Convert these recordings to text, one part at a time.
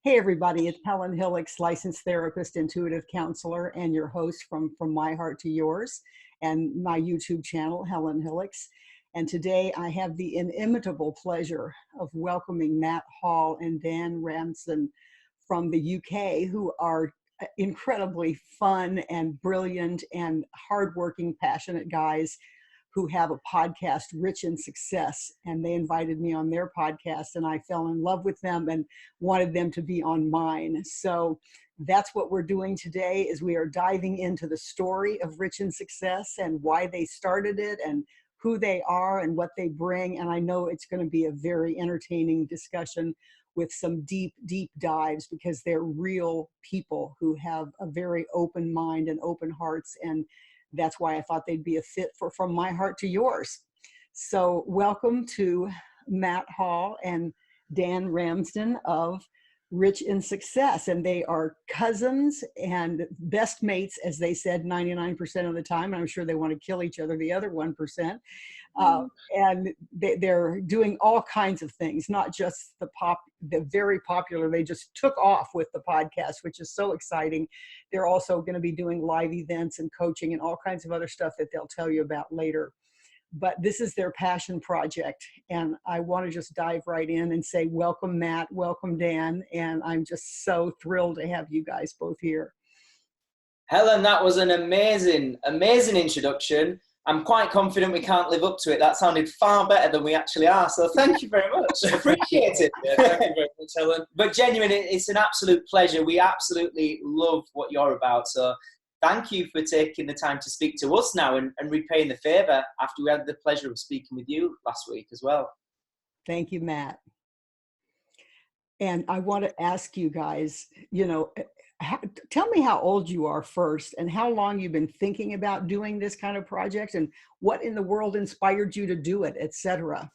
Hey everybody, it's Helen Hillix, licensed therapist, intuitive counselor, and your host from My Heart to Yours, and my YouTube channel, Helen Hillix. And today I have the inimitable pleasure of welcoming Matt Hall and Dan Ramsden from the UK, who are incredibly fun and brilliant and hardworking, passionate guys who have a podcast, Rich in Success, and they invited me on their podcast, and I fell in love with them and wanted them to be on mine. So that's what we're doing today, is we are diving into the story of Rich in Success and why they started it and who they are and what they bring. And I know it's going to be a very entertaining discussion with some deep, deep dives, because they're real people who have a very open mind and open hearts, and that's why I thought they'd be a fit for From My Heart to Yours. So welcome to Matt Hall and Dan Ramsden of Rich in Success. And they are cousins and best mates, as they said, 99% of the time. And I'm sure they want to kill each other the other 1%. And they're doing all kinds of things, not just the very popular. They just took off with the podcast, which is so exciting. They're also going to be doing live events and coaching and all kinds of other stuff that they'll tell you about later. But this is their passion project. And I want to just dive right in and say, welcome, Matt, welcome, Dan. And I'm just so thrilled to have you guys both here. Helen, that was an amazing, amazing introduction. I'm quite confident we can't live up to it. That sounded far better than we actually are. So thank you very much. I appreciate it. Yeah, thank you very much, Helen. But genuinely, it's an absolute pleasure. We absolutely love what you're about. So thank you for taking the time to speak to us now and repaying the favour after we had the pleasure of speaking with you last week as well. Thank you, Matt. And I want to ask you guys, tell me how old you are first, and how long you've been thinking about doing this kind of project, and what in the world inspired you to do it, etc.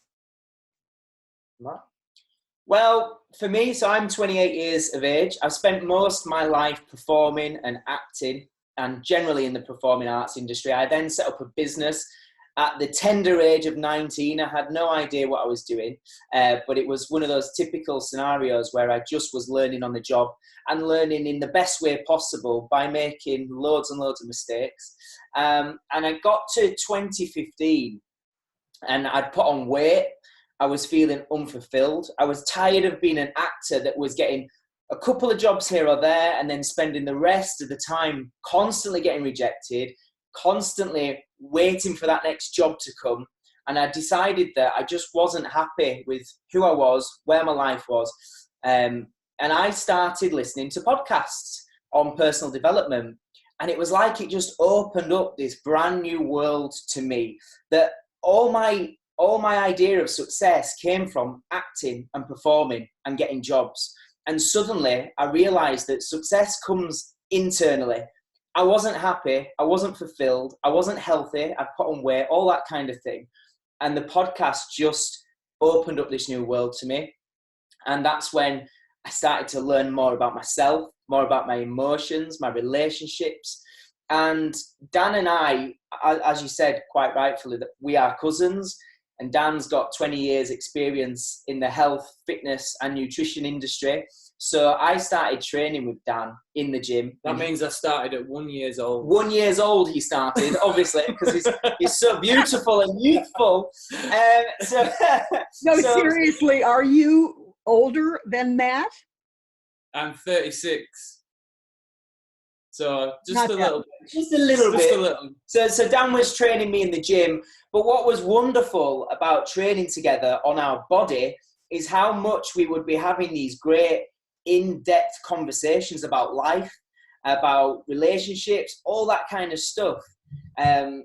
Well, for me, so I'm 28 years of age. I've spent most of my life performing and acting, and generally in the performing arts industry. I then set up a business at the tender age of 19. I had no idea what I was doing, but it was one of those typical scenarios where I just was learning on the job and learning in the best way possible by making loads and loads of mistakes. And I got to 2015 and I'd put on weight. I was feeling unfulfilled. I was tired of being an actor that was getting a couple of jobs here or there and then spending the rest of the time constantly getting rejected, constantly waiting for that next job to come. And I decided that I just wasn't happy with who I was, where my life was. And I started listening to podcasts on personal development. And it was like it just opened up this brand new world to me, that all my idea of success came from acting and performing and getting jobs. And suddenly I realized that success comes internally. I wasn't happy, I wasn't fulfilled, I wasn't healthy, I put on weight, all that kind of thing. And the podcast just opened up this new world to me. And that's when I started to learn more about myself, more about my emotions, my relationships. And Dan and I, as you said quite rightfully, that we are cousins. And Dan's got 20 years experience in the health, fitness and nutrition industry. So I started training with Dan in the gym. That means I started at 1 year old. 1 year old he started, obviously, because he's so beautiful and youthful. Seriously, are you older than Matt? I'm 36. So just Not a little bit. Just a little bit. Just a little. So Dan was training me in the gym. But what was wonderful about training together on our body is how much we would be having these great in-depth conversations about life, about relationships, all that kind of stuff. And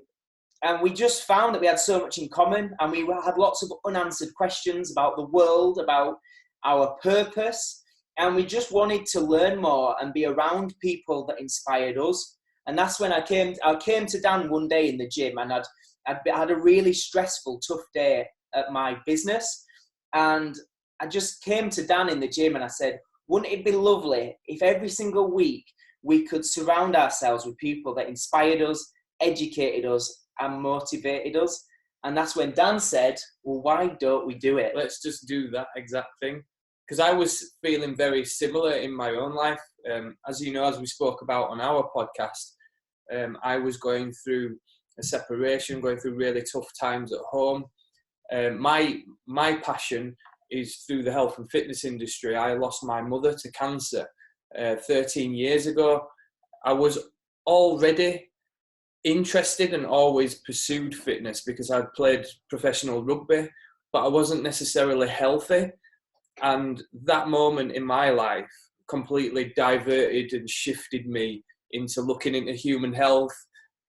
we just found that we had so much in common, and we had lots of unanswered questions about the world, about our purpose. And we just wanted to learn more and be around people that inspired us. And that's when I came to Dan one day in the gym, and I had a really stressful, tough day at my business. And I just came to Dan in the gym and I said, wouldn't it be lovely if every single week we could surround ourselves with people that inspired us, educated us, and motivated us? And that's when Dan said, well, why don't we do it? Let's just do that exact thing. because I was feeling very similar in my own life. As you know, as we spoke about on our podcast, I was going through a separation, going through really tough times at home. My passion is through the health and fitness industry. I lost my mother to cancer 13 years ago. I was already interested and always pursued fitness because I'd played professional rugby, but I wasn't necessarily healthy. And that moment in my life completely diverted and shifted me into looking into human health,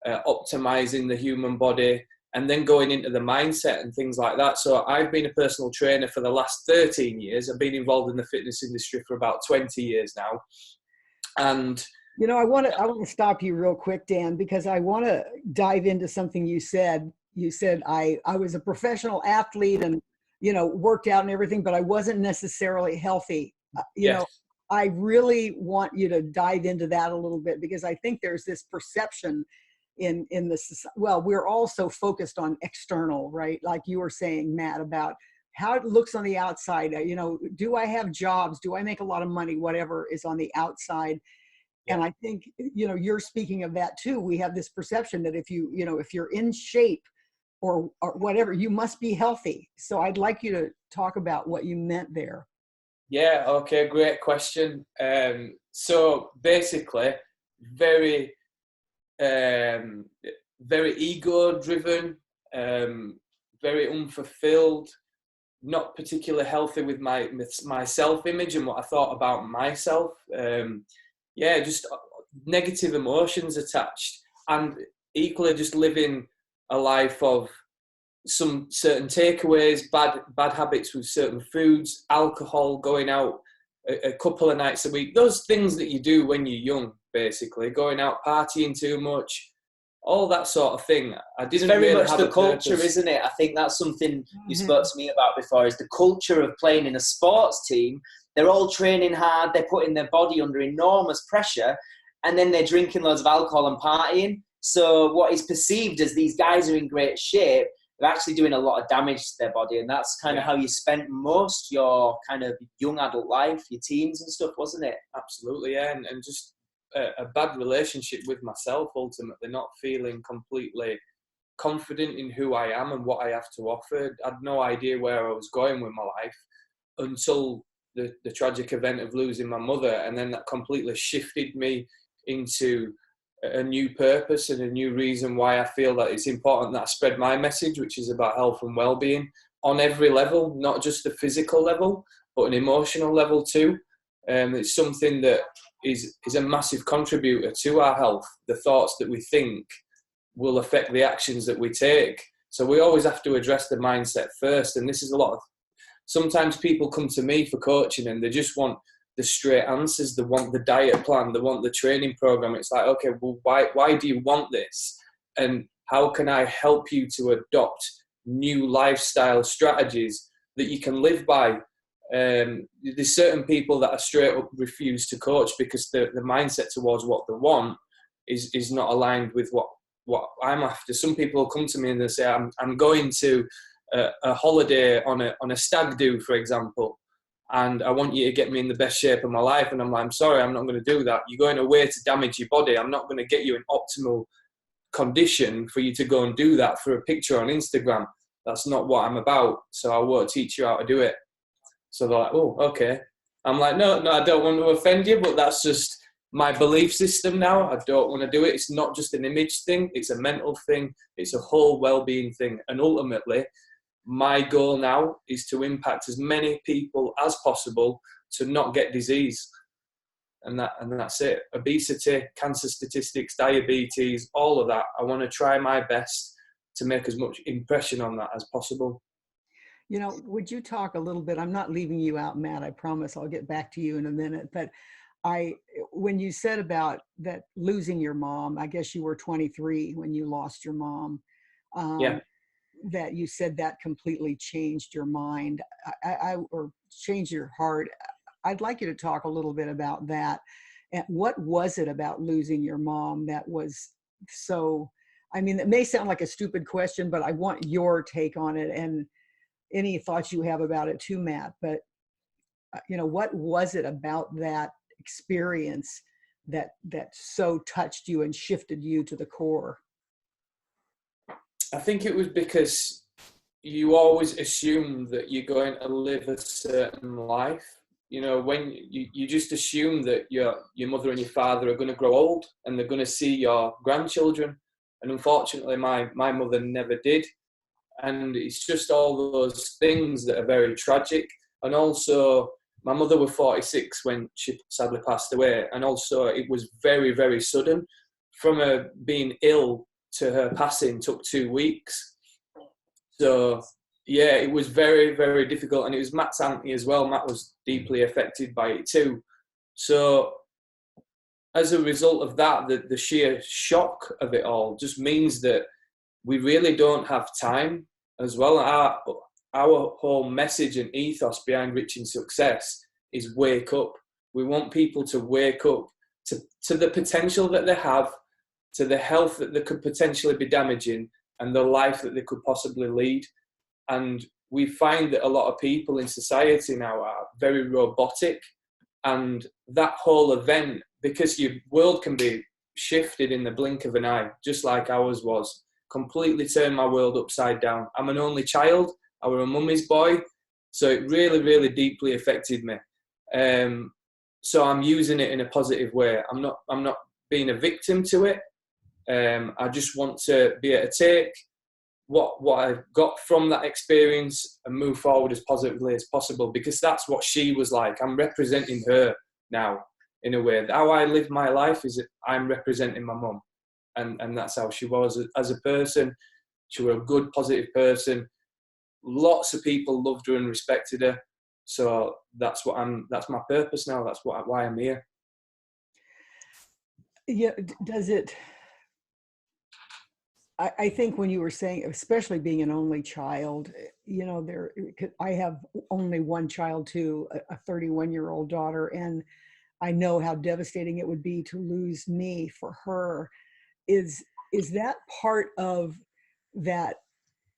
optimizing the human body, and then going into the mindset and things like that. So I've been a personal trainer for the last 13 years. I've been involved in the fitness industry for about 20 years now. And you know, I want to stop you real quick, Dan, because I want to dive into something you said. You said I was a professional athlete and, you know, worked out and everything, but I wasn't necessarily healthy. You know, I really want you to dive into that a little bit, because I think there's this perception in this. Well, we're all so focused on external, right? Like you were saying, Matt, about how it looks on the outside. You know, do I have jobs? Do I make a lot of money? Whatever is on the outside. And I think, you know, you're speaking of that too. We have this perception that if you know, if you're in shape or whatever, you must be healthy. So I'd like you to talk about what you meant there. Yeah, okay, great question. So basically, very ego-driven, very unfulfilled, not particularly healthy with my self-image and what I thought about myself. Just negative emotions attached, and equally just living a life of some certain takeaways, bad habits with certain foods, alcohol, going out a couple of nights a week, those things that you do when you're young, basically, going out partying too much, all that sort of thing. I didn't very really much have the a culture, purpose. isn't it? I think that's something you spoke to me about before, is the culture of playing in a sports team. They're all training hard, they're putting their body under enormous pressure, and then they're drinking loads of alcohol and partying. So what is perceived as these guys are in great shape, they're actually doing a lot of damage to their body. And that's kind of how you spent most your kind of young adult life, your teens and stuff, wasn't it? Absolutely, yeah. And just a bad relationship with myself, ultimately, not feeling completely confident in who I am and what I have to offer. I had no idea where I was going with my life until the tragic event of losing my mother. And then that completely shifted me into a new purpose and a new reason why I feel that it's important that I spread my message, which is about health and well-being on every level, not just the physical level, but an emotional level too. It's something that is a massive contributor to our health. The thoughts that we think will affect the actions that we take. So we always have to address the mindset first. And this is sometimes people come to me for coaching and they just want the straight answers. They want the diet plan, they want the training program. It's like, okay, well, why do you want this? And how can I help you to adopt new lifestyle strategies that you can live by? There's certain people that I straight up refuse to coach because the mindset towards what they want is not aligned with what I'm after. Some people come to me and they say, I'm going to a holiday on a stag do, for example, and I want you to get me in the best shape of my life. And I'm like, I'm sorry, I'm not going to do that. You're going away to damage your body. I'm not going to get you in optimal condition for you to go and do that for a picture on Instagram. That's not what I'm about. So I won't teach you how to do it. So they're like, oh, okay. I'm like, no, I don't want to offend you, but that's just my belief system now. I don't want to do it. It's not just an image thing. It's a mental thing. It's a whole well-being thing. And ultimately, my goal now is to impact as many people as possible to not get disease. And that's it. Obesity, cancer statistics, diabetes, all of that. I want to try my best to make as much impression on that as possible. You know, would you talk a little bit? I'm not leaving you out, Matt. I promise I'll get back to you in a minute. But when you said about that losing your mom, I guess you were 23 when you lost your mom. That you said that completely changed your mind, or changed your heart. I'd like you to talk a little bit about that. And what was it about losing your mom that was so, I mean, it may sound like a stupid question, but I want your take on it and any thoughts you have about it too, Matt. But what was it about that experience that so touched you and shifted you to the core? I think it was because you always assume that you're going to live a certain life. When you just assume that your mother and your father are going to grow old and they're going to see your grandchildren. And unfortunately, my mother never did. And it's just all those things that are very tragic. And also, my mother was 46 when she sadly passed away. And also, it was very, very sudden. From her being ill to her passing took 2 weeks. So, yeah, it was very, very difficult. And it was Matt's auntie as well. Matt was deeply affected by it too. So, as a result of that, the sheer shock of it all just means that we really don't have time as well. Our whole message and ethos behind Rich in Success is wake up. We want people to wake up to the potential that they have, to the health that they could potentially be damaging, and the life that they could possibly lead. And we find that a lot of people in society now are very robotic, and that whole event, because your world can be shifted in the blink of an eye, just like ours was, completely turned my world upside down. I'm an only child. I was a mummy's boy. So it really, really deeply affected me. So I'm using it in a positive way. I'm not being a victim to it. I just want to be able to take what I've got from that experience and move forward as positively as possible, because that's what she was like. I'm representing her now in a way. How I live my life is that I'm representing my mum. And that's how she was as a person. She was a good, positive person. Lots of people loved her and respected her. So that's my purpose now. That's why I'm here. Yeah. Does it, I think when you were saying, especially being an only child, I have only one child too, a 31-year-old daughter. And I know how devastating it would be to lose me for her. Is that part of that,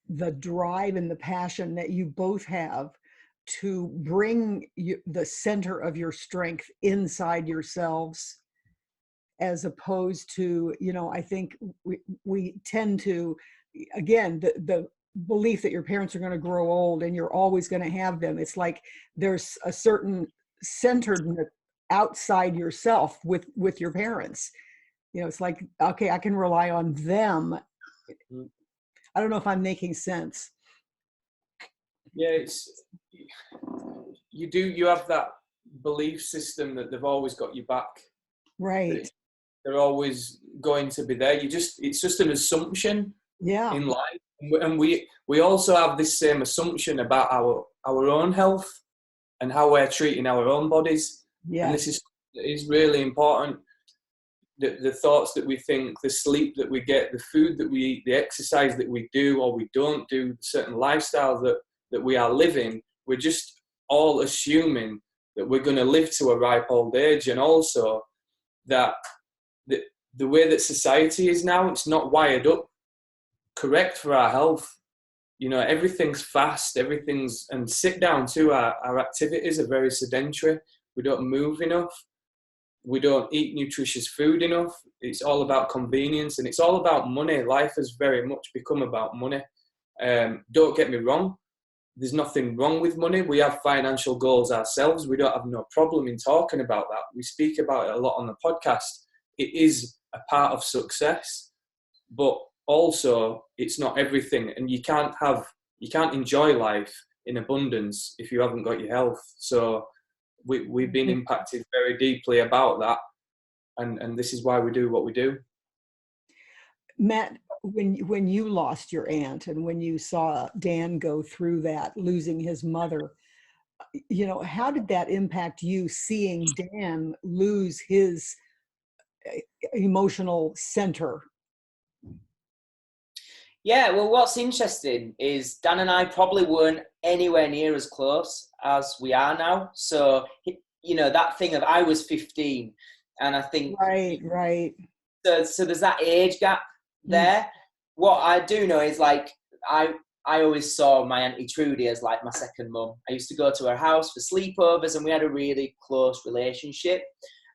the drive and the passion that you both have to bring the center of your strength inside yourselves, as opposed to, I think we tend to, again, the belief that your parents are going to grow old and you're always going to have them. It's like there's a certain centeredness outside yourself with your parents. It's like, okay, I can rely on them. I don't know if I'm making sense. Yeah, you have that belief system that they've always got your back. Right. They're always going to be there. It's just an assumption in life. And we also have this same assumption about our own health and how we're treating our own bodies. Yeah. And this is really important. The thoughts that we think, the sleep that we get, the food that we eat, the exercise that we do or we don't do, certain lifestyles that we are living, we're just all assuming that we're going to live to a ripe old age. And also that the way that society is now, it's not wired up correct for our health. Everything's fast, and sit down too. Our activities are very sedentary. We don't move enough. We don't eat nutritious food enough. It's all about convenience, and it's all about money. Life has very much become about money. Don't get me wrong. There's nothing wrong with money. We have financial goals ourselves. We don't have no problem in talking about that. We speak about it a lot on the podcast. It is a part of success, but also it's not everything. And you can't enjoy life in abundance if you haven't got your health. So we've been impacted very deeply about that. And this is why we do what we do. Matt, when you lost your aunt and when you saw Dan go through that, losing his mother, how did that impact you, seeing Dan lose his emotional center? Yeah, well, what's interesting is Dan and I probably weren't anywhere near as close as we are now. So, that thing of I was 15 and I think... Right. So there's that age gap there. What I do know is, like, I always saw my Auntie Trudy as like my second mum. I used to go to her house for sleepovers, and we had a really close relationship.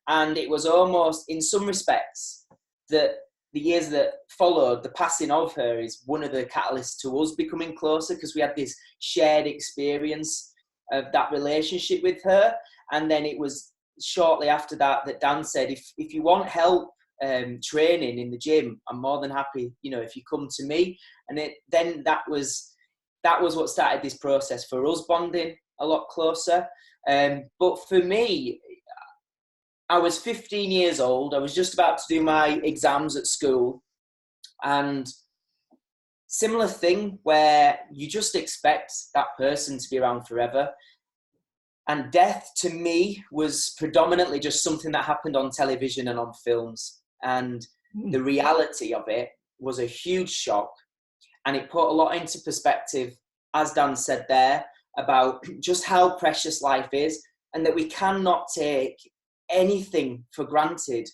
And it was almost, in some respects, that the years that followed, the passing of her is one of the catalysts to us becoming closer, because we had this shared experience of that relationship with her. And then it was shortly after that that Dan said, if you want help training in the gym, I'm more than happy, if you come to me. And then that was what started this process for us bonding a lot closer. But for me, I was 15 years old. I was just about to do my exams at school, and similar thing where you just expect that person to be around forever. And death to me was predominantly just something that happened on television and on films. And the reality of it was a huge shock. And it put a lot into perspective, as Dan said there, about just how precious life is, and that we cannot take anything for granted.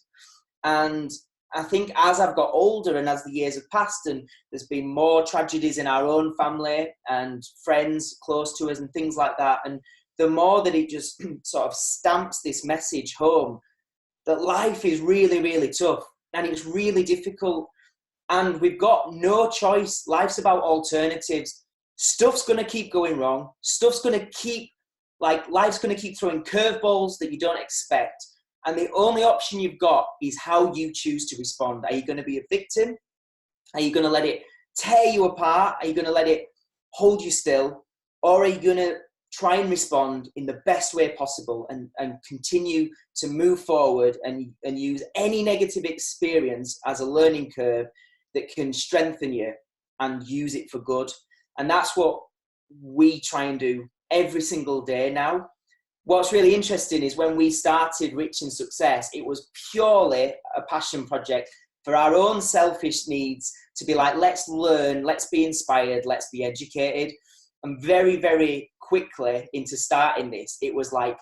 And I think as I've got older and as the years have passed, and there's been more tragedies in our own family and friends close to us and things like that, and the more that it just sort of stamps this message home that life is really, really tough and it's really difficult, and we've got no choice. Life's about alternatives. Stuff's going to keep going wrong. Life's going to keep throwing curveballs that you don't expect. And the only option you've got is how you choose to respond. Are you going to be a victim? Are you going to let it tear you apart? Are you going to let it hold you still? Or are you going to try and respond in the best way possible and continue to move forward and use any negative experience as a learning curve that can strengthen you and use it for good? And that's what we try and do every single day now. What's really interesting is when we started Rich in Success, it was purely a passion project for our own selfish needs to be like, let's learn, let's be inspired, let's be educated. And very, very quickly into starting this, it was like,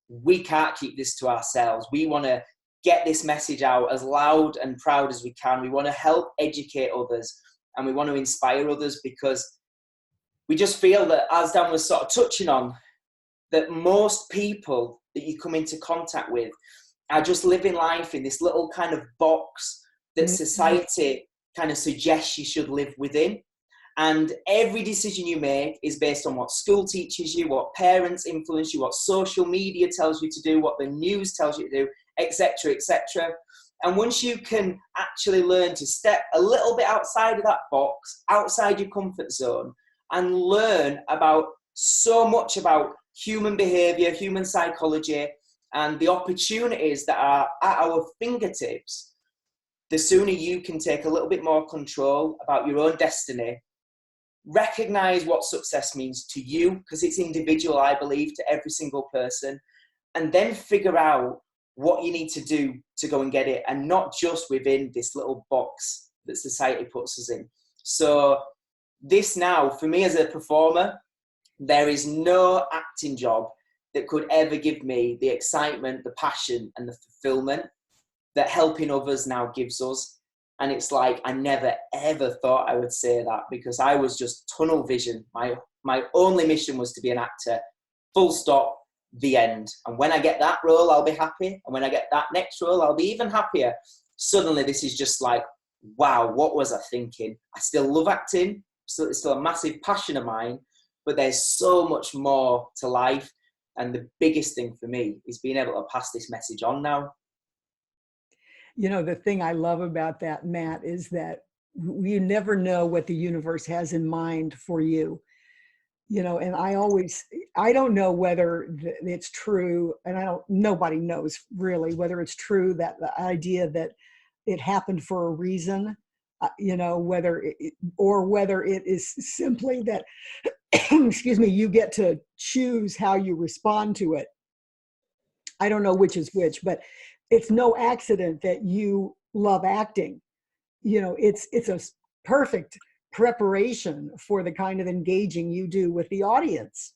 we can't keep this to ourselves. We want to get this message out as loud and proud as we can. We want to help educate others, and we want to inspire others, because we just feel that, as Dan was sort of touching on, that most people that you come into contact with are just living life in this little kind of box that society kind of suggests you should live within. And every decision you make is based on what school teaches you, what parents influence you, what social media tells you to do, what the news tells you to do, etc., etc. And once you can actually learn to step a little bit outside of that box, outside your comfort zone, and learn about so much about human behavior, human psychology, and the opportunities that are at our fingertips, the sooner you can take a little bit more control about your own destiny, recognize what success means to you, because it's individual, I believe, to every single person, and then figure out what you need to do to go and get it, and not just within this little box that society puts us in. So this now, for me as a performer, there is no acting job that could ever give me the excitement, the passion, and the fulfillment that helping others now gives us. And it's like, I never, ever thought I would say that, because I was just tunnel vision. My only mission was to be an actor, full stop, the end. And when I get that role, I'll be happy. And when I get that next role, I'll be even happier. Suddenly, this is just like, wow, what was I thinking? I still love acting. It's still a massive passion of mine. But there's so much more to life. And the biggest thing for me is being able to pass this message on now. The thing I love about that, Matt, is that you never know what the universe has in mind for you. And I don't know whether it's true, and nobody knows really whether it's true, that the idea that it happened for a reason, whether it is simply that, excuse me, you get to choose how you respond to it. I don't know which is which, but it's no accident that you love acting. It's a perfect preparation for the kind of engaging you do with the audience.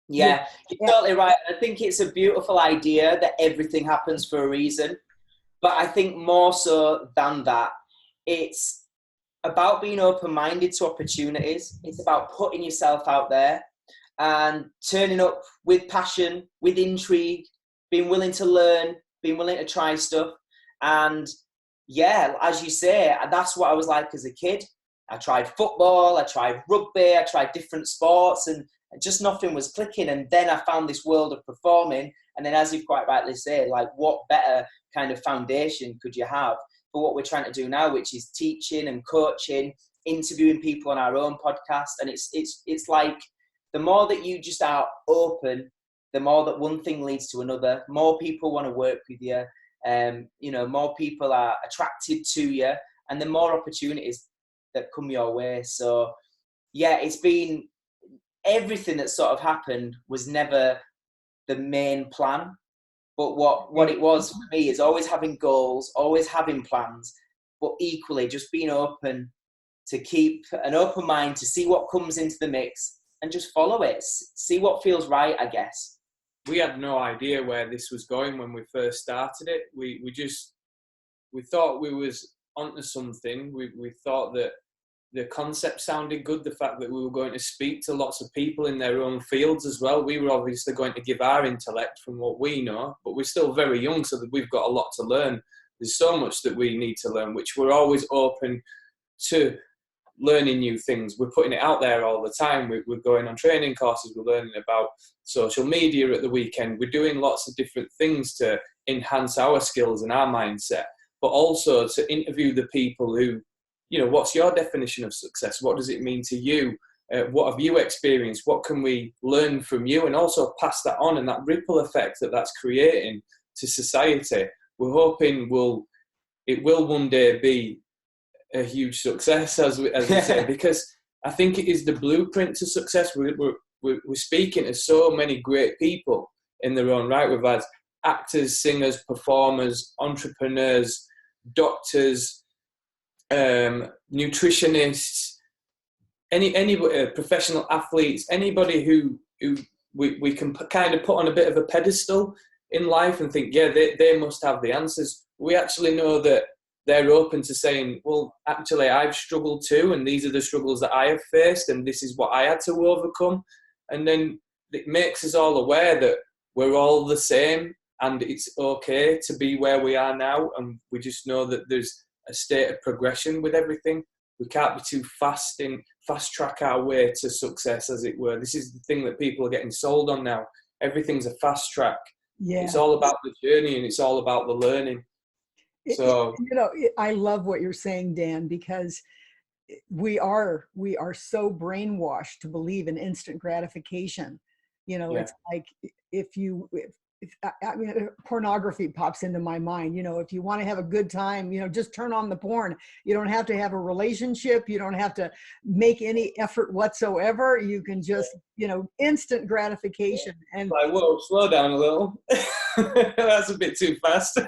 Yeah, you're totally right. I think it's a beautiful idea that everything happens for a reason. But I think more so than that, it's about being open-minded to opportunities. It's about putting yourself out there and turning up with passion, with intrigue, being willing to learn, being willing to try stuff. And yeah, as you say, that's what I was like as a kid. I tried football, I tried rugby, I tried different sports, and just nothing was clicking. And then I found this world of performing. And then, as you've quite rightly said, like, what better kind of foundation could you have for what we're trying to do now, which is teaching and coaching, interviewing people on our own podcast. And it's like, the more that you just are open, the more that one thing leads to another. More people want to work with you. More people are attracted to you, and the more opportunities that come your way. So yeah, it's been, everything that sort of happened was never the main plan, but what it was for me is always having goals, always having plans, but equally just being open, to keep an open mind, to see what comes into the mix and just follow it, see what feels right, I guess. We had no idea where this was going when we first started it. We thought we was onto something. We thought that the concept sounded good, the fact that we were going to speak to lots of people in their own fields as well. We were obviously going to give our intellect from what we know, but we're still very young, so that we've got a lot to learn. There's so much that we need to learn, which we're always open to learning new things. We're putting it out there all the time. We're going on training courses. We're learning about social media at the weekend. We're doing lots of different things to enhance our skills and our mindset, but also to interview the people who, what's your definition of success? What does it mean to you? What have you experienced? What can we learn from you? And also pass that on, and that ripple effect that's creating to society. We're hoping it will one day be a huge success, as we say, because I think it is the blueprint to success. We're speaking to so many great people in their own right. We've had actors, singers, performers, entrepreneurs, doctors, nutritionists, anybody, professional athletes, anybody who we can kind of put on a bit of a pedestal in life and think, yeah, they must have the answers. We actually know that they're open to saying, well, actually, I've struggled too, and these are the struggles that I have faced, and this is what I had to overcome. And then it makes us all aware that we're all the same, and it's okay to be where we are now. And we just know that there's a state of progression with everything. We can't be too fast track our way to success, as it were. This is the thing that people are getting sold on now. Everything's a fast track. Yeah. It's all about the journey, and it's all about the learning. So I love what you're saying, Dan, because we are so brainwashed to believe in instant gratification. It's like if pornography pops into my mind. If you want to have a good time, just turn on the porn. You don't have to have a relationship. You don't have to make any effort whatsoever. You can just, instant gratification. And like, whoa, slow down a little. That's a bit too fast.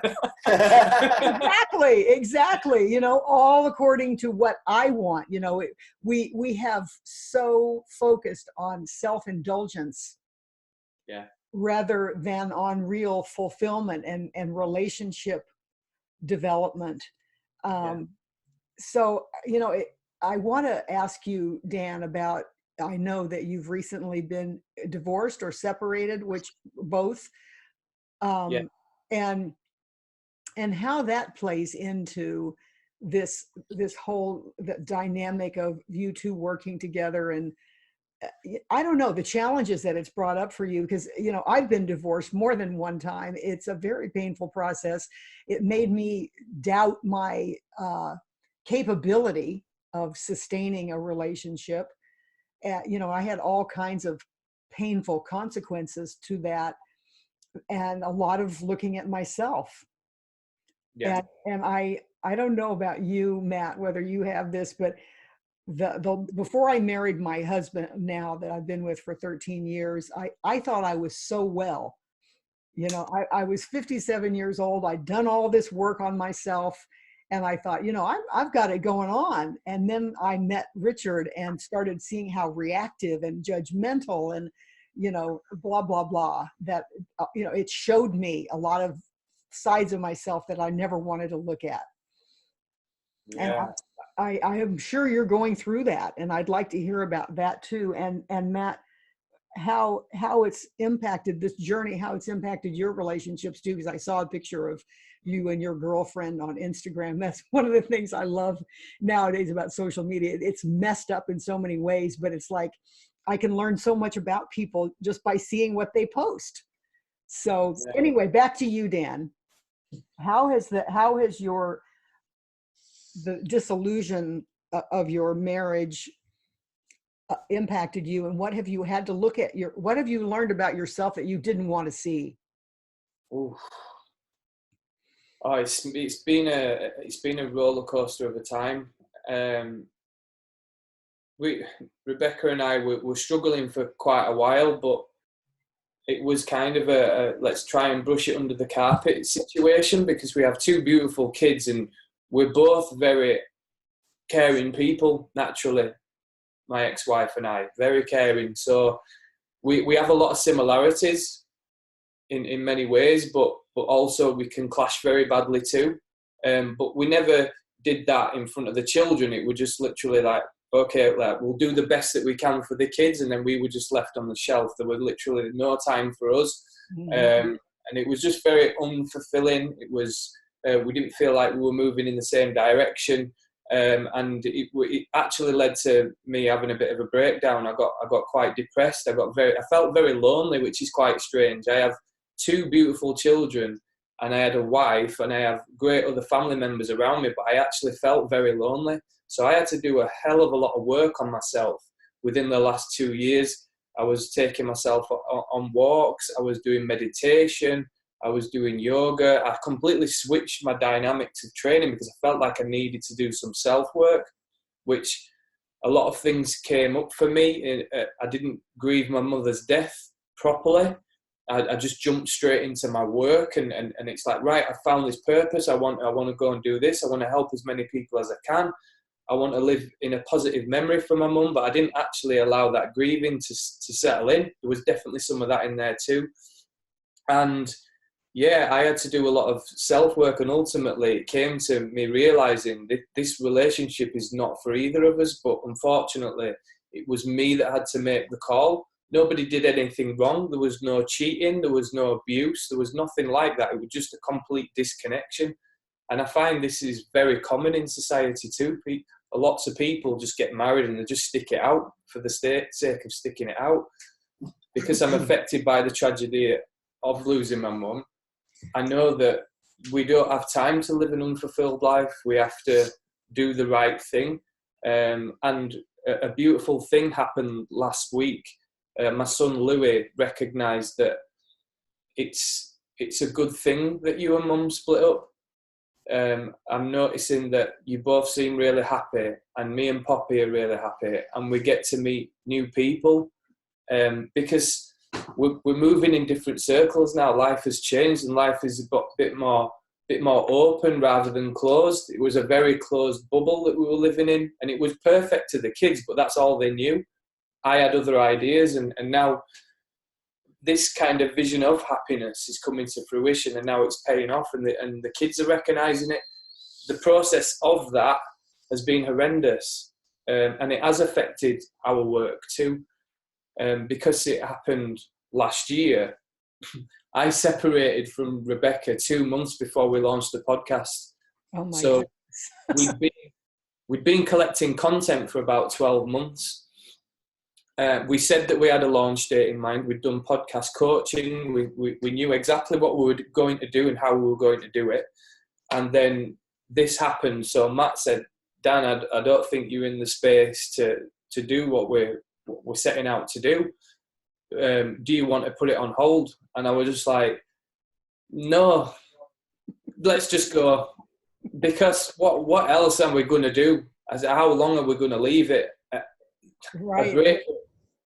Exactly. All according to what I want. We have so focused on self-indulgence. Yeah. Rather than on real fulfillment and relationship development. So, I want to ask you, Dan, about, I know that you've recently been divorced or separated, which both, and how that plays into this whole dynamic of you two working together. And I don't know, the challenges that it's brought up for you, because, I've been divorced more than one time. It's a very painful process. It made me doubt my capability of sustaining a relationship. I had all kinds of painful consequences to that, and a lot of looking at myself. Yeah. And I don't know about you, Matt, whether you have this, but before I married my husband, now that I've been with for 13 years, I thought I was so well. I was 57 years old. I'd done all this work on myself, and I thought, I've got it going on. And then I met Richard and started seeing how reactive and judgmental and, blah, blah, blah, that, it showed me a lot of sides of myself that I never wanted to look at. Yeah. I am sure you're going through that, and I'd like to hear about that too. And Matt, how it's impacted this journey, how it's impacted your relationships too, because I saw a picture of you and your girlfriend on Instagram. That's one of the things I love nowadays about social media. It's messed up in so many ways, but it's like I can learn so much about people just by seeing what they post. So anyway, back to you, Dan. How has the disillusion of your marriage impacted you, and what have you had to look at what have you learned about yourself that you didn't want to see? Oof. Oh, it's been a roller coaster of a time. Rebecca and I were struggling for quite a while, but it was kind of a let's try and brush it under the carpet situation, because we have two beautiful kids and we're both very caring people naturally. My ex-wife and I, very caring. So we have a lot of similarities in many ways, but also we can clash very badly too. But we never did that in front of the children. It was just literally like, okay, like, we'll do the best that we can for the kids, and then we were just left on the shelf. There was literally no time for us. And it was just very unfulfilling. It was, we didn't feel like we were moving in the same direction. And it actually led to me having a bit of a breakdown. I got quite depressed. I felt very lonely, which is quite strange. I have two beautiful children, and I had a wife, and I have great other family members around me, but I actually felt very lonely. So I had to do a hell of a lot of work on myself within the last 2 years. I was taking myself on walks. I was doing meditation. I was doing yoga. I completely switched my dynamics of training because I felt like I needed to do some self-work, which a lot of things came up for me. I didn't grieve my mother's death properly. I just jumped straight into my work, and it's like, right, I found this purpose. I want to go and do this. I want to help as many people as I can. I want to live in a positive memory for my mum, but I didn't actually allow that grieving to settle in. There was definitely some of that in there too. And yeah, I had to do a lot of self-work, and ultimately it came to me realizing that this relationship is not for either of us, but unfortunately it was me that had to make the call. Nobody did anything wrong. There was no cheating. There was no abuse. There was nothing like that. It was just a complete disconnection. And I find this is very common in society too. Lots of people just get married and they just stick it out for the sake of sticking it out. Because I'm affected by the tragedy of losing my mum, I know that we don't have time to live an unfulfilled life. We have to do the right thing. And a beautiful thing happened last week. My son Louis recognised that it's a good thing that you and mum split up. I'm noticing that you both seem really happy, and me and Poppy are really happy, and we get to meet new people, because we're moving in different circles now. Life has changed, and life is a bit more open rather than closed. It was a very closed bubble that we were living in, and it was perfect to the kids, but that's all they knew. I had other ideas, and now this kind of vision of happiness is coming to fruition, and now it's paying off, and the kids are recognising it. The process of that has been horrendous, and it has affected our work too, because it happened last year. I separated from Rebecca 2 months before we launched the podcast. Oh my goodness. we'd been collecting content for about 12 months. We said that we had a launch date in mind. We'd done podcast coaching. We knew exactly what we were going to do and how we were going to do it. And then this happened. So Matt said, Dan, I don't think you're in the space to do what we're setting out to do. Do you want to put it on hold? And I was just like, no, let's just go. Because what else are we going to do? I said, how long are we going to leave it? Right.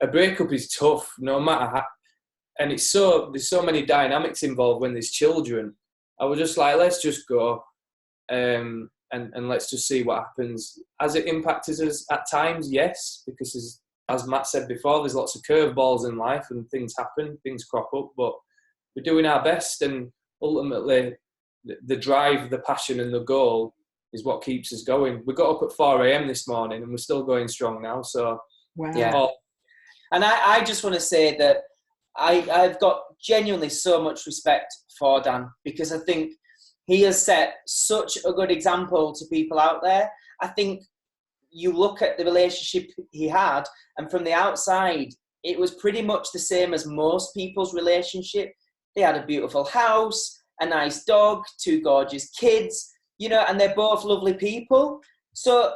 A breakup is tough, no matter how, and there's so many dynamics involved when there's children. I was just like, let's just go, and let's just see what happens. Has it impacted us at times? Yes, because as Matt said before, there's lots of curveballs in life, and things happen, things crop up, but we're doing our best, and ultimately the drive, the passion and the goal is what keeps us going. We got up at 4 a.m. this morning and we're still going strong now. So Wow. Yeah. And I just want to say that I've got genuinely so much respect for Dan, because I think he has set such a good example to people out there. I think you look at the relationship he had, and from the outside, it was pretty much the same as most people's relationship. They had a beautiful house, a nice dog, 2 gorgeous kids, you know, and they're both lovely people. So,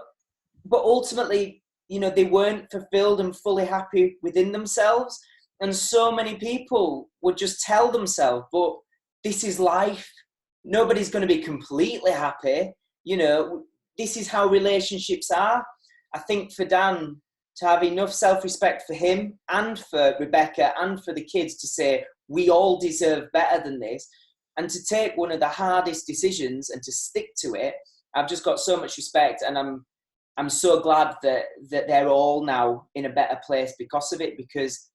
but ultimately, you know, they weren't fulfilled and fully happy within themselves. And so many people would just tell themselves, but this is life. Nobody's going to be completely happy. You know, this is how relationships are. I think for Dan to have enough self-respect for him and for Rebecca and for the kids to say, we all deserve better than this, and to take one of the hardest decisions and to stick to it, I've just got so much respect, and I'm so glad that they're all now in a better place because of it, because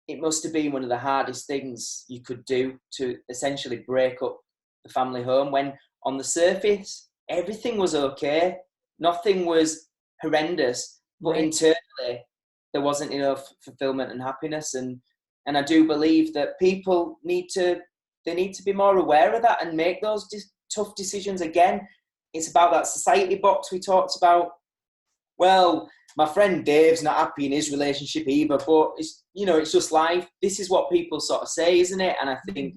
it must have been one of the hardest things you could do, to essentially break up the family home when on the surface everything was okay, nothing was horrendous, but Right. internally there wasn't enough fulfillment and happiness. And I do believe that people need to be more aware of that and make those tough decisions. Again, it's about that society box we talked about. Well, my friend Dave's not happy in his relationship either, but it's, you know, it's just life. This is what people sort of say, isn't it? And I think,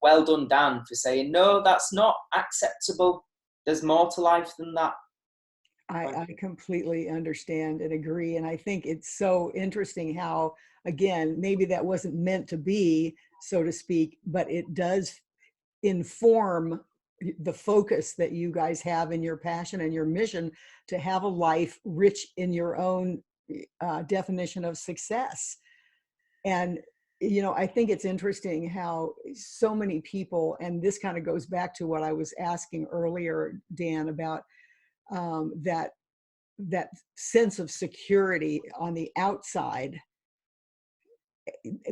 well done, Dan, for saying, no, that's not acceptable. There's more to life than that. I completely understand and agree. And I think it's so interesting how, again, maybe that wasn't meant to be, so to speak, but it does inform the focus that you guys have in your passion and your mission to have a life rich in your own definition of success. And, you know, I think it's interesting how so many people, and this kind of goes back to what I was asking earlier, Dan, about that sense of security on the outside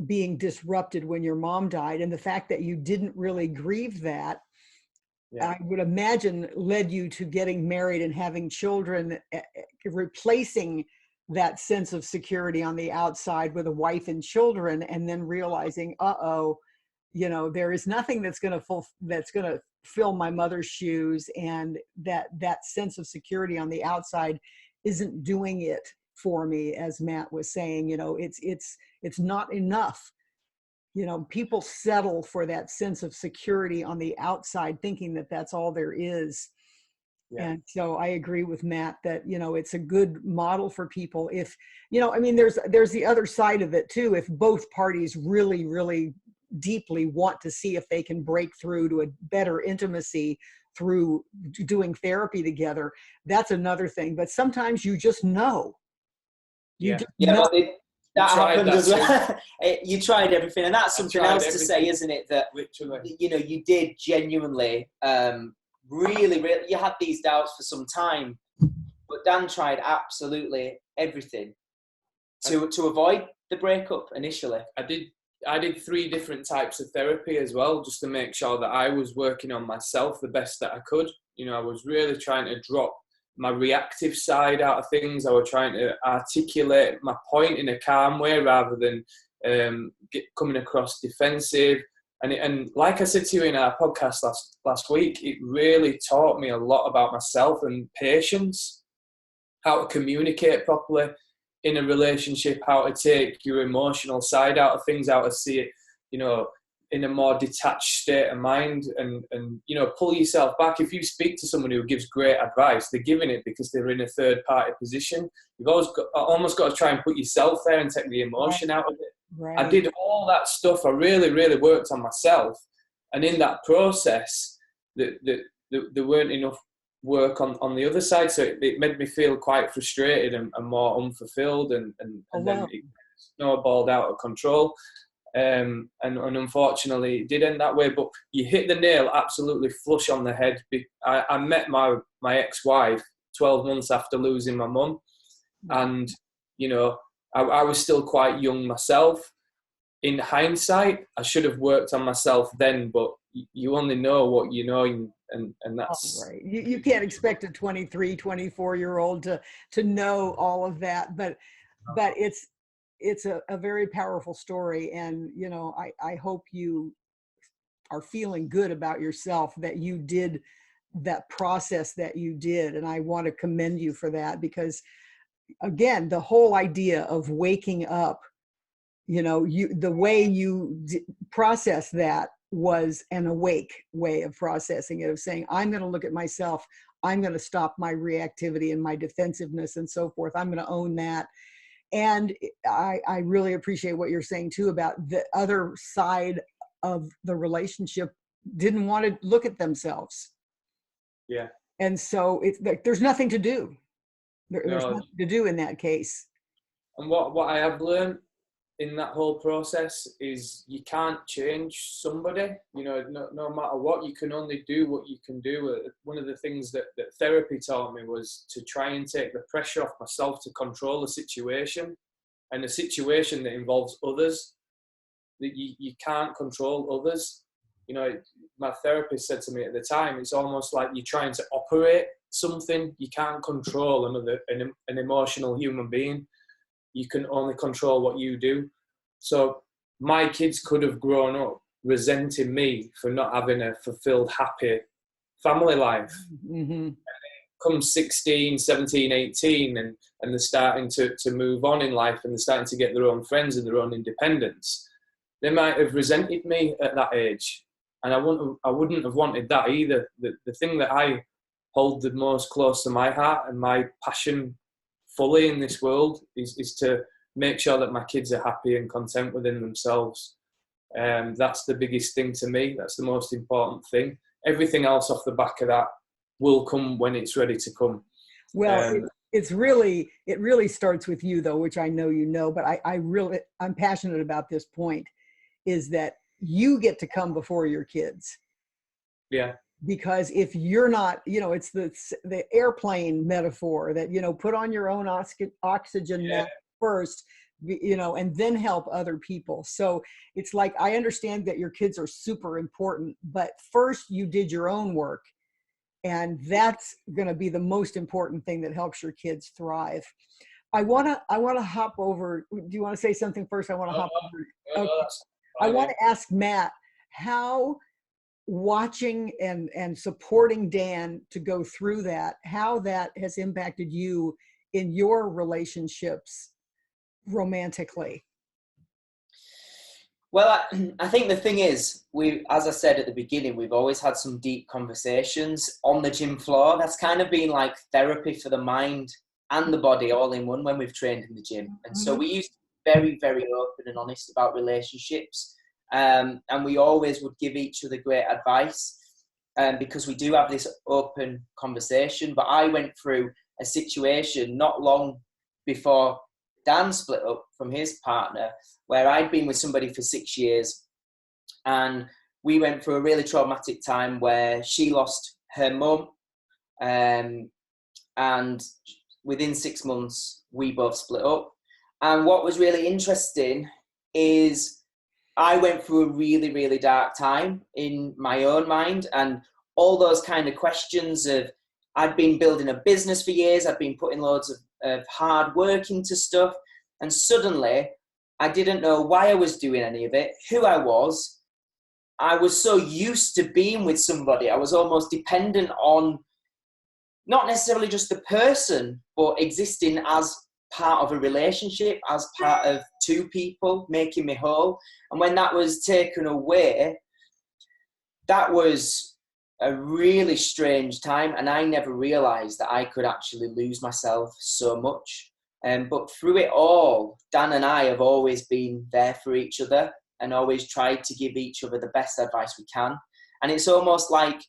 being disrupted when your mom died, and the fact that you didn't really grieve that, I would imagine led you to getting married and having children, replacing that sense of security on the outside with a wife and children, and then realizing, you know, there is nothing that's going to fill my mother's shoes, and that sense of security on the outside isn't doing it for me. As Matt was saying, you know, it's not enough. You know, people settle for that sense of security on the outside, thinking that that's all there is. Yeah. And so I agree with Matt that, you know, it's a good model for people. If, you know, I mean, there's the other side of it too. If both parties really, really deeply want to see if they can break through to a better intimacy through doing therapy together, that's another thing. But sometimes you just know. Just know. That happened as well. You tried everything, and that's something else to say, isn't it? That literally, you know, you did genuinely, really, you had these doubts for some time, but Dan tried absolutely everything to avoid the breakup initially. I did 3 different types of therapy as well, just to make sure that I was working on myself the best that I could. You know, I was really trying to drop my reactive side out of things. I was trying to articulate my point in a calm way rather than coming across defensive. And like I said to you in our podcast last week, it really taught me a lot about myself and patience, how to communicate properly in a relationship, how to take your emotional side out of things, how to see it, you know, in a more detached state of mind, and you know, pull yourself back. If you speak to someone who gives great advice, they're giving it because they're in a third party position. You've almost got to try and put yourself there and take the emotion out of it. Right. I did all that stuff. I really, really worked on myself, and in that process, there weren't enough work on the other side, so it made me feel quite frustrated and more unfulfilled, and then it snowballed out of control. And unfortunately it did end that way, but you hit the nail absolutely flush on the head. I met my ex-wife 12 months after losing my mum, and you know, I was still quite young myself. In hindsight, I should have worked on myself then, but you only know what you know, and that's right. You can't expect a 23, 24-year-old to know all of that, but it's a very powerful story. And, you know, I hope you are feeling good about yourself that you did that process that you did. And I want to commend you for that, because again, the whole idea of waking up, you know, the way you process that was an awake way of processing it, of saying, I'm going to look at myself, I'm going to stop my reactivity and my defensiveness and so forth, I'm going to own that. And I really appreciate what you're saying too about the other side of the relationship didn't want to look at themselves. Yeah. And so it's like, there's nothing to do. There's No. nothing to do in that case. And what I have learned in that whole process is you can't change somebody. You know, no matter what, you can only do what you can do. One of the things that therapy taught me was to try and take the pressure off myself to control the situation, and a situation that involves others, that you can't control others. You know, my therapist said to me at the time, it's almost like you're trying to operate something. You can't control an emotional human being. You can only control what you do. So my kids could have grown up resenting me for not having a fulfilled, happy family life. Mm-hmm. Come 16, 17, 18, and they're starting to move on in life, and they're starting to get their own friends and their own independence. They might have resented me at that age, and I wouldn't have wanted that either. The thing that I hold the most close to my heart and my passion fully in this world is to make sure that my kids are happy and content within themselves. That's the biggest thing to me. That's the most important thing. Everything else off the back of that will come when it's ready to come. Well, it really starts with you though, which I know you know, but I'm passionate about this point, is that you get to come before your kids. Yeah. Because if you're not, you know, it's the airplane metaphor that, you know, put on your own oxygen mask first, you know, and then help other people. So it's like, I understand that your kids are super important, but first you did your own work. And that's going to be the most important thing that helps your kids thrive. I want to hop over. Do you want to say something first? I want to hop over. Okay. I want to ask Matt how watching and supporting Dan to go through that, how that has impacted you in your relationships romantically. Well, I think the thing is, as I said at the beginning, we've always had some deep conversations on the gym floor. That's kind of been like therapy for the mind and the body all in one when we've trained in the gym. And so we used to be very, very open and honest about relationships. And we always would give each other great advice because we do have this open conversation. But I went through a situation not long before Dan split up from his partner, where I'd been with somebody for 6 years, and we went through a really traumatic time where she lost her mum, and within 6 months we both split up. And what was really interesting is I went through a really, really dark time in my own mind, and all those kind of questions of, I'd been building a business for years, I'd been putting loads of hard work into stuff, and suddenly I didn't know why I was doing any of it, who I was. I was so used to being with somebody, I was almost dependent on not necessarily just the person, but existing as part of a relationship, as part of two people making me whole. And when that was taken away, that was a really strange time, and I never realized that I could actually lose myself so much. But through it all, Dan and I have always been there for each other and always tried to give each other the best advice we can. And it's almost like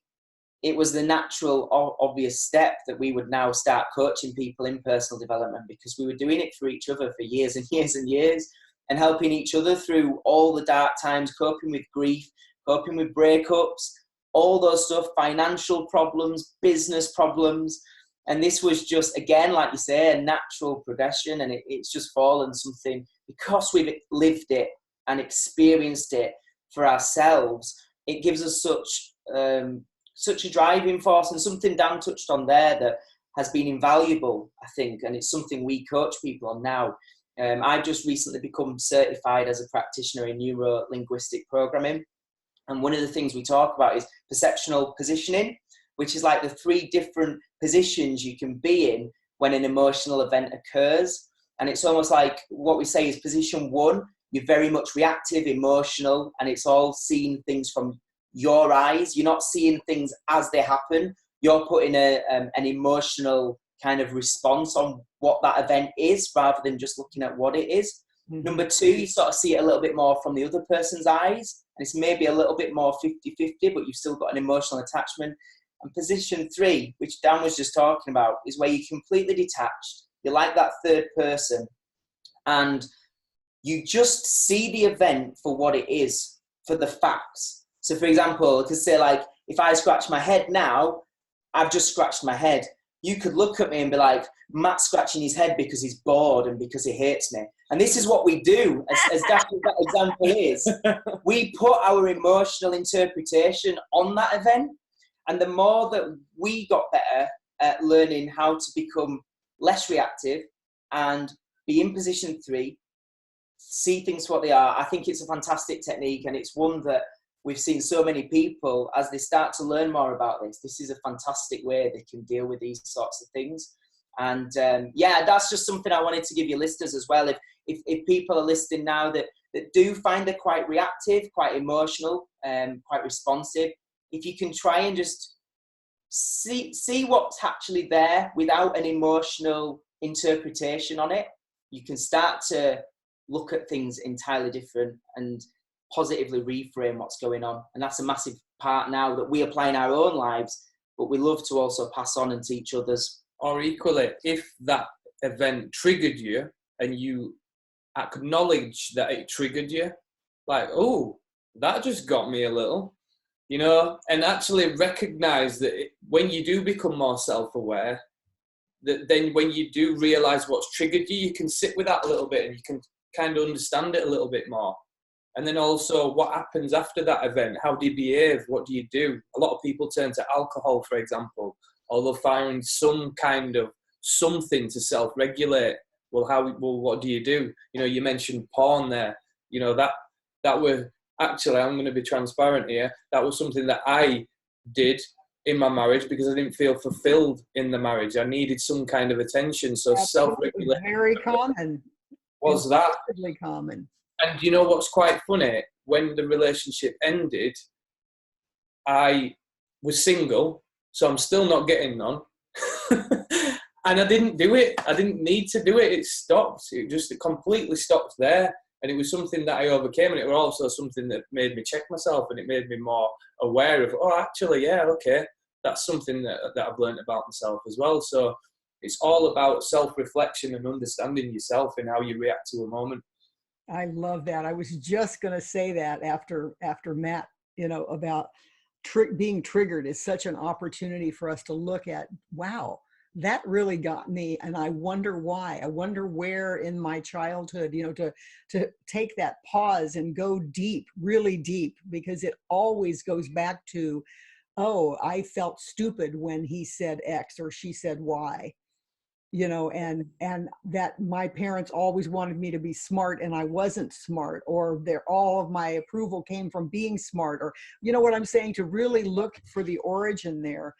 it was the natural, obvious step that we would now start coaching people in personal development, because we were doing it for each other for years and years and years, and helping each other through all the dark times, coping with grief, coping with breakups, all those stuff, financial problems, business problems. And this was just, again, like you say, a natural progression, and it's just fallen something because we've lived it and experienced it for ourselves. It gives us such such a driving force, and something Dan touched on there that has been invaluable, I think, and it's something we coach people on now. I've just recently become certified as a practitioner in neuro-linguistic programming. And one of the things we talk about is perceptual positioning, which is like the 3 different positions you can be in when an emotional event occurs. And it's almost like what we say is position 1, you're very much reactive, emotional, and it's all seeing things from your eyes. You're not seeing things as they happen. You're putting an emotional kind of response on what that event is rather than just looking at what it is. Mm-hmm. Number 2, you sort of see it a little bit more from the other person's eyes. And it's maybe a little bit more 50-50, but you've still got an emotional attachment. And position 3, which Dan was just talking about, is where you're completely detached. You're like that third person. And you just see the event for what it is, for the facts. So for example, I could say like, if I scratch my head now, I've just scratched my head. You could look at me and be like, Matt's scratching his head because he's bored and because he hates me. And this is what we do, as daft as that example is. We put our emotional interpretation on that event. And the more that we got better at learning how to become less reactive and be in position 3, see things for what they are, I think it's a fantastic technique, and it's one that we've seen so many people, as they start to learn more about this is a fantastic way they can deal with these sorts of things. And yeah, that's just something I wanted to give you listeners as well. If people are listening now that do find it quite reactive, quite emotional, quite responsive, if you can try and just see what's actually there without an emotional interpretation on it, you can start to look at things entirely different and positively reframe what's going on. And that's a massive part now that we apply in our own lives, but we love to also pass on and teach others. Or equally, if that event triggered you and you acknowledge that it triggered you, like, oh, that just got me a little, you know, and actually recognize that when you do become more self-aware, that then when you do realize what's triggered you, you can sit with that a little bit and you can kind of understand it a little bit more. And then also what happens after that event, how do you behave, what do you do? A lot of people turn to alcohol, for example, or they'll find some kind of something to self-regulate. Well, what do you do? You know, you mentioned porn there. You know, that were actually, I'm going to be transparent here, that was something that I did in my marriage because I didn't feel fulfilled in the marriage. I needed some kind of attention. So self-regulation. Very common. Was that? Common. And you know what's quite funny? When the relationship ended, I was single, so I'm still not getting none. And I didn't do it. I didn't need to do it. It stopped. It completely stopped there. And it was something that I overcame. And it was also something that made me check myself, and it made me more aware of, oh, actually, yeah, okay. That's something that I've learned about myself as well. So it's all about self-reflection and understanding yourself and how you react to a moment. I love that. I was just going to say that after Matt, you know, about being triggered is such an opportunity for us to look at, wow, that really got me. And I wonder why. I wonder where in my childhood, you know, to take that pause and go deep, really deep, because it always goes back to, oh, I felt stupid when he said X or she said Y. You know, and that my parents always wanted me to be smart and I wasn't smart, or all of my approval came from being smart, or, you know what I'm saying, to really look for the origin there.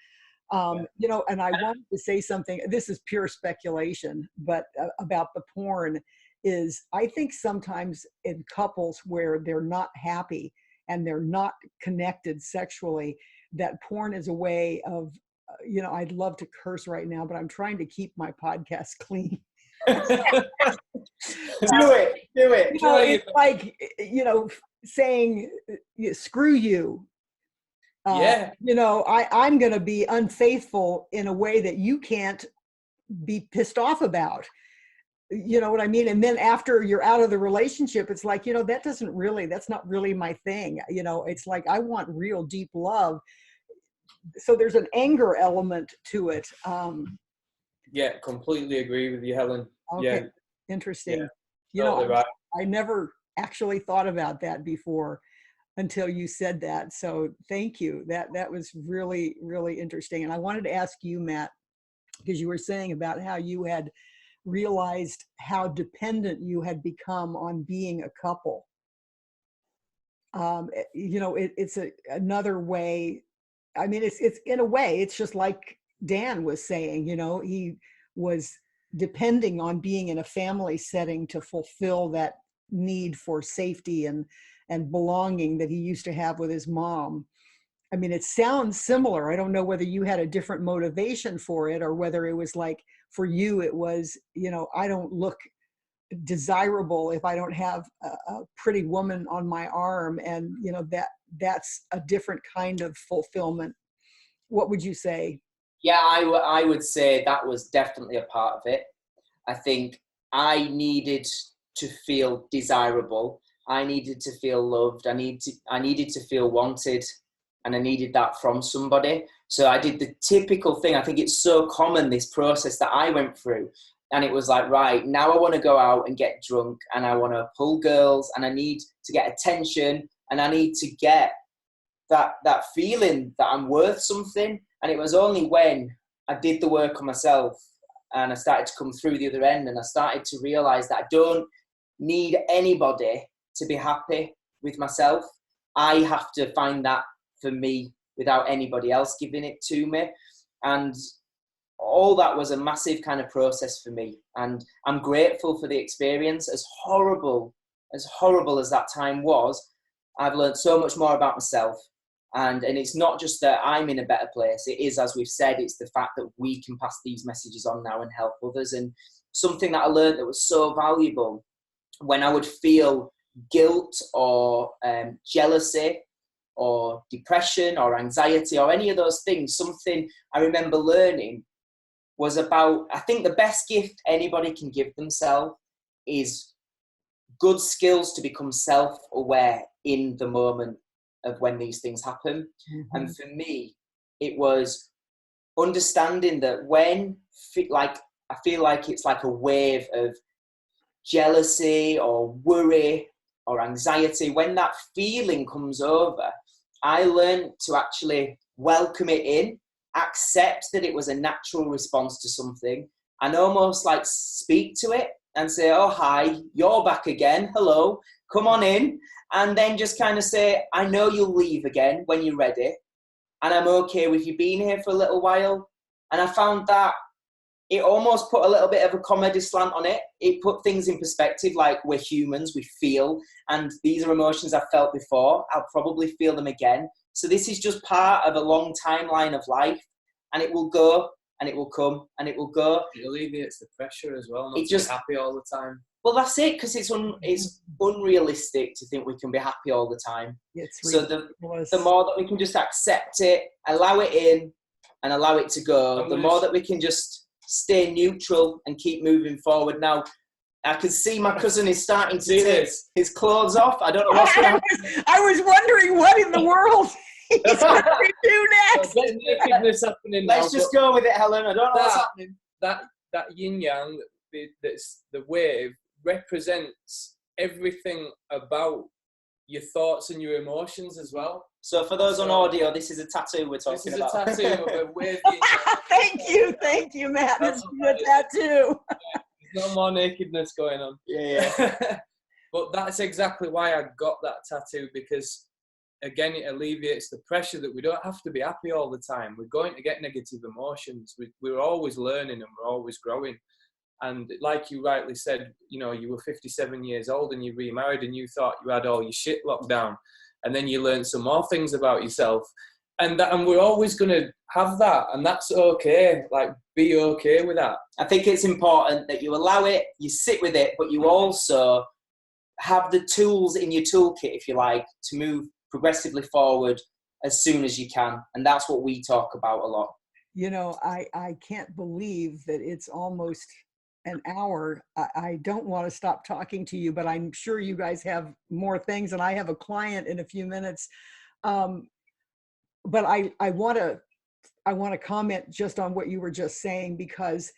You know, and I wanted to say something, this is pure speculation, but about the porn is, I think sometimes in couples where they're not happy and they're not connected sexually, that porn is a way of, you know, I'd love to curse right now, but I'm trying to keep my podcast clean. Do it. You know, it's like, you know, saying, screw you. Yeah. You know, I'm going to be unfaithful in a way that you can't be pissed off about. You know what I mean? And then after you're out of the relationship, it's like, you know, that's not really my thing. You know, it's like, I want real deep love. So there's an anger element to it. Yeah, completely agree with you, Helen. Okay, yeah. Interesting. Yeah, you totally know, right. I never actually thought about that before. until you said that. So thank you. That was really, really interesting. And I wanted to ask you, Matt, because you were saying about how you had realized how dependent you had become on being a couple. It's another way. I mean, it's in a way, it's just like Dan was saying, he was depending on being in a family setting to fulfill that need for safety and belonging that he used to have with his mom. I mean, it sounds similar. I don't know whether you had a different motivation for it or whether it was like for you, it was, I don't look desirable if I don't have a pretty woman on my arm. And, that's a different kind of fulfillment. What would you say? Yeah, I would say that was definitely a part of it. I think I needed to feel desirable. I needed to feel loved. I needed to feel wanted, and I needed that from somebody. So I did the typical thing. I think it's so common, this process that I went through. And it was like, right, now I want to go out and get drunk, and I want to pull girls, and I need to get attention, and I need to get that feeling that I'm worth something. And it was only when I did the work on myself and I started to come through the other end, and I started to realize that I don't need anybody to be happy with myself. I have to find that for me without anybody else giving it to me. And all that was a massive kind of process for me. And I'm grateful for the experience. As horrible as that time was, I've learned so much more about myself. And it's not just that I'm in a better place. It is, as we've said, it's the fact that we can pass these messages on now and help others. And something that I learned that was so valuable, when I would feel guilt or jealousy or depression or anxiety or any of those things, something I remember learning was about, I think the best gift anybody can give themselves is good skills to become self-aware in the moment of when these things happen. Mm-hmm. And for me, it was understanding that when, I feel like it's like a wave of jealousy or worry or anxiety, when that feeling comes over, I learned to actually welcome it in, accept that it was a natural response to something, and almost like speak to it and say, oh, hi, you're back again. Hello, come on in. And then just kind of say, I know you'll leave again when you're ready. And I'm okay with you being here for a little while. And I found that it almost put a little bit of a comedy slant on it. It put things in perspective, like we're humans, we feel. And these are emotions I've felt before. I'll probably feel them again. So this is just part of a long timeline of life. And it will go, and it will come, and it will go. It alleviates the pressure as well, not to be happy all the time. Well, that's it, because it's unrealistic to think we can be happy all the time. So the more that we can just accept it, allow it in, and allow it to go, the more that we can just stay neutral and keep moving forward. Now, I can see my cousin is starting to take his clothes off. I don't know what's going on. I was wondering what in the world he's going to do next. Nakedness happening now. Let's just go with it, Helen. I don't know what's happening. That yin-yang, that's the wave, represents everything about your thoughts and your emotions as well. So for those on audio, this is a tattoo we're talking about. This is a tattoo of a wave. Thank you, Matt. This is a tattoo. There's no more nakedness going on. Yeah. But that's exactly why I got that tattoo, because again, it alleviates the pressure that we don't have to be happy all the time. We're going to get negative emotions. We're always learning and we're always growing. And like you rightly said, you were 57 years old and you remarried and you thought you had all your shit locked down. And then you learned some more things about yourself. And we're always going to have that. And that's okay. Like, be okay with that. I think it's important that you allow it, you sit with it, but you also have the tools in your toolkit, if you like, to move progressively forward as soon as you can. And that's what we talk about a lot. I can't believe that it's almost an hour. I don't want to stop talking to you, but I'm sure you guys have more things, and I have a client in a few minutes. But I want to comment just on what you were just saying, because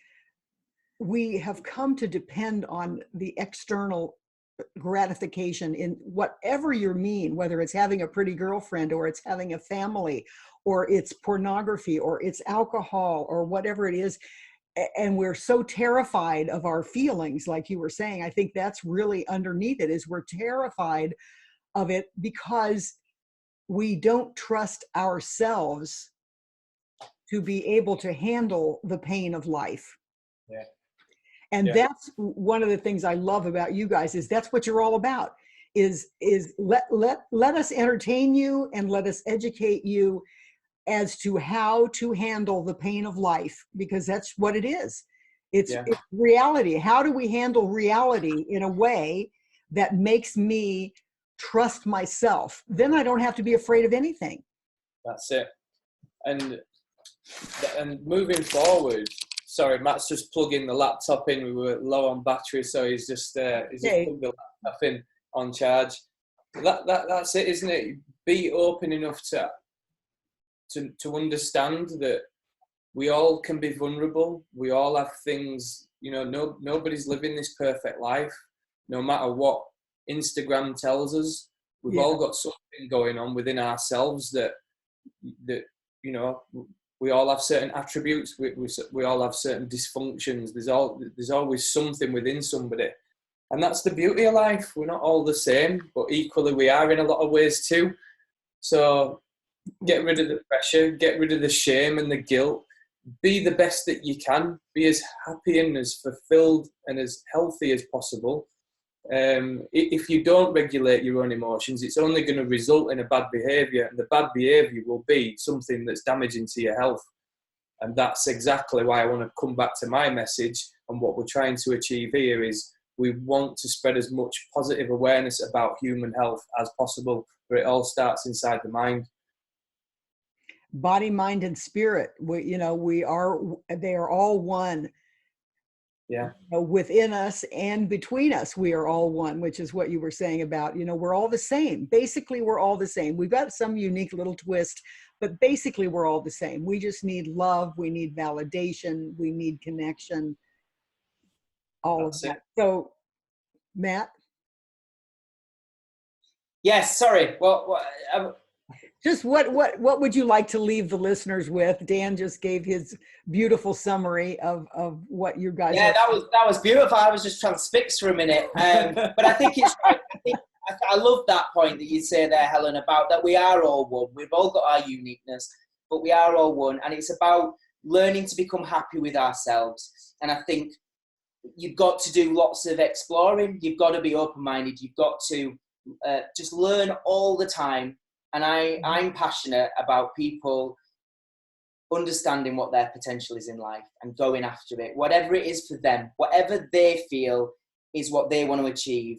we have come to depend on the external gratification in whatever you mean, whether it's having a pretty girlfriend or it's having a family or it's pornography or it's alcohol or whatever it is. And we're so terrified of our feelings, like you were saying. I think that's really underneath it, is we're terrified of it because we don't trust ourselves to be able to handle the pain of life. Yeah. And that's one of the things I love about you guys, is that's what you're all about, is let us entertain you and let us educate you as to how to handle the pain of life, because that's what it is. It's reality. How do we handle reality in a way that makes me trust myself? Then I don't have to be afraid of anything. That's it. And moving forward, sorry, Matt's just plugging the laptop in. We were low on battery, so he's just plugged the laptop in on charge. That's it, isn't it? Be open enough to understand that we all can be vulnerable. We all have things, nobody's living this perfect life, no matter what Instagram tells us. We've all got something going on within ourselves that we all have certain attributes. We all have certain dysfunctions. There's always something within somebody. And that's the beauty of life. We're not all the same, but equally we are in a lot of ways too. So get rid of the pressure, get rid of the shame and the guilt. Be the best that you can. Be as happy and as fulfilled and as healthy as possible. If you don't regulate your own emotions, it's only going to result in a bad behaviour, and the bad behaviour will be something that's damaging to your health. And that's exactly why I want to come back to my message, and what we're trying to achieve here is we want to spread as much positive awareness about human health as possible, but it all starts inside the mind. Body, mind, and spirit. They are all one. Yeah. Within us and between us, we are all one, which is what you were saying about, we're all the same. Basically, we're all the same. We've got some unique little twist, but basically we're all the same. We just need love. We need validation. We need connection. All of that. So, Matt? Yes, sorry. Just what would you like to leave the listeners with? Dan just gave his beautiful summary of what you guys. Yeah, that was beautiful. I was just transfixed for a minute, but I think it's right. I love that point that you say there, Helen, about that we are all one. We've all got our uniqueness, but we are all one, and it's about learning to become happy with ourselves. And I think you've got to do lots of exploring. You've got to be open-minded. You've got to just learn all the time. And I'm passionate about people understanding what their potential is in life and going after it. Whatever it is for them, whatever they feel is what they want to achieve.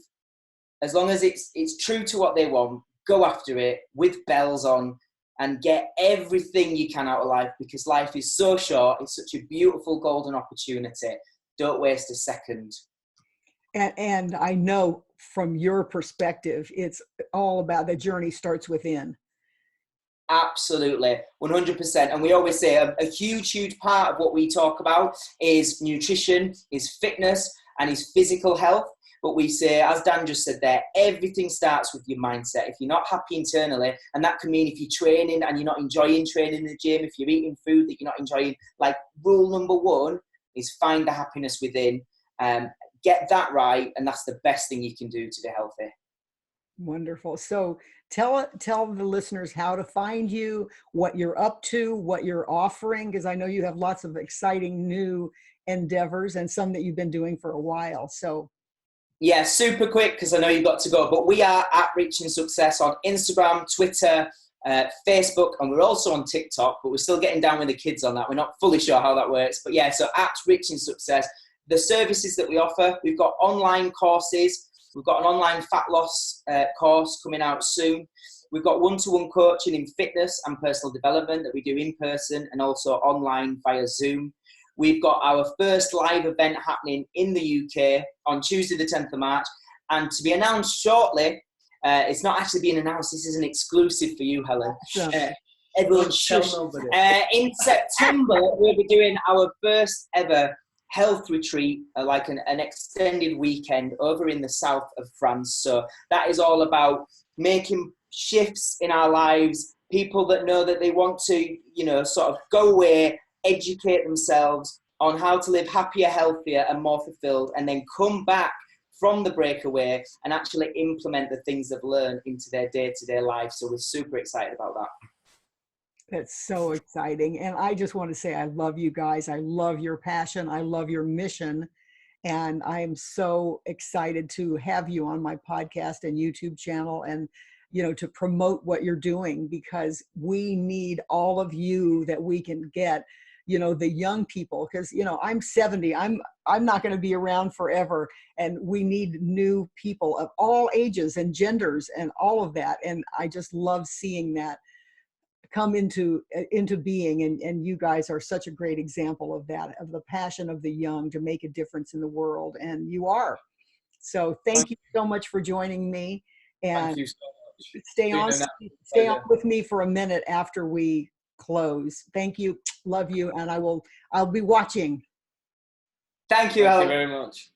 As long as it's true to what they want, go after it with bells on and get everything you can out of life, because life is so short. It's such a beautiful golden opportunity. Don't waste a second. And I know from your perspective, it's all about the journey starts within. Absolutely, 100%. And we always say a huge part of what we talk about is nutrition, is fitness, and is physical health. But we say, as Dan just said there, everything starts with your mindset. If you're not happy internally, and that can mean if you're training and you're not enjoying training in the gym, if you're eating food that you're not enjoying, like rule number one is find the happiness within. Get that right, and that's the best thing you can do to be healthy. Wonderful. So tell the listeners how to find you, what you're up to, what you're offering, because I know you have lots of exciting new endeavors and some that you've been doing for a while. So yeah, super quick, because I know you've got to go, but we are at Reaching Success on Instagram, Twitter, Facebook, and we're also on TikTok, but we're still getting down with the kids on that. We're not fully sure how that works, but yeah, so at Reaching Success. The services that we offer, we've got online courses. We've got an online fat loss course coming out soon. We've got one-to-one coaching in fitness and personal development that we do in person and also online via Zoom. We've got our first live event happening in the UK on Tuesday, the 10th of March, and to be announced shortly. It's not actually being announced. This is an exclusive for you, Helen. Everyone shush. In September, we'll be doing our first ever health retreat, like an extended weekend over in the south of France. So that is all about making shifts in our lives, people that know that they want to, sort of go away, educate themselves on how to live happier, healthier, and more fulfilled, and then come back from the breakaway and actually implement the things they've learned into their day-to-day life. So we're super excited about that. That's so exciting. And I just want to say, I love you guys. I love your passion. I love your mission. And I am so excited to have you on my podcast and YouTube channel, and, to promote what you're doing, because we need all of you that we can get, the young people, because, I'm 70, I'm not going to be around forever. And we need new people of all ages and genders and all of that. And I just love seeing that come into being, and you guys are such a great example of that, of the passion of the young to make a difference in the world, and you are. So thank you so much for joining me, and Thank you so much. Stay on with me for a minute after we close. Thank you, love you, and I'll be watching. Thank you, Thank Helen. you very much.